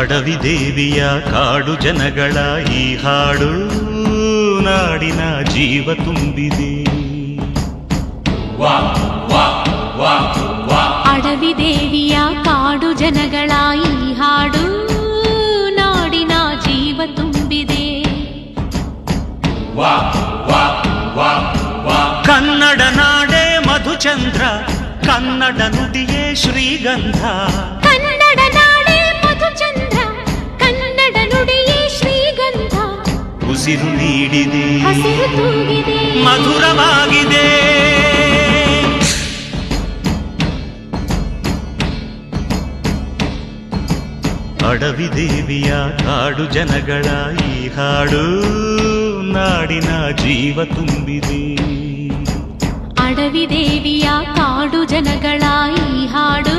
ಅಡವಿ ದೇವಿಯ ಕಾಡು ಜನಗಳ ಈ ಹಾಡು ನಾಡಿನ ಜೀವ ತುಂಬಿದೆ. ಅಡವಿ ದೇವಿಯ ಕಾಡು ಜನಗಳ ಈ ಹಾಡು ನಾಡಿನ ಜೀವ ತುಂಬಿದೆ. ಕನ್ನಡ ನಾಡೇ ಮಧುಚಂದ್ರ, ಕನ್ನಡ ನುಡಿಯೇ ಶ್ರೀಗಂಧ. ಕನ್ನಡ ನಾಡೇ ಮಧುಚಂದ್ರ, ಕನ್ನಡ ನುಡಿಯೇ ಶ್ರೀಗಂಧ. ಉಸಿರು ನೀಡಿದೆ, ಹಸಿರು ತೂಗಿದೆ, ಮಧುರವಾಗಿದೆ. ಅಡವಿ ದೇವಿಯ ಕಾಡು ಜನಗಳ ಈ ಹಾಡು ನಾಡಿನ ಜೀವ ತುಂಬಿದೆ. ಅಡವಿ ದೇವಿಯ ಕಾಡು ಜನಗಳ ಈ ಹಾಡು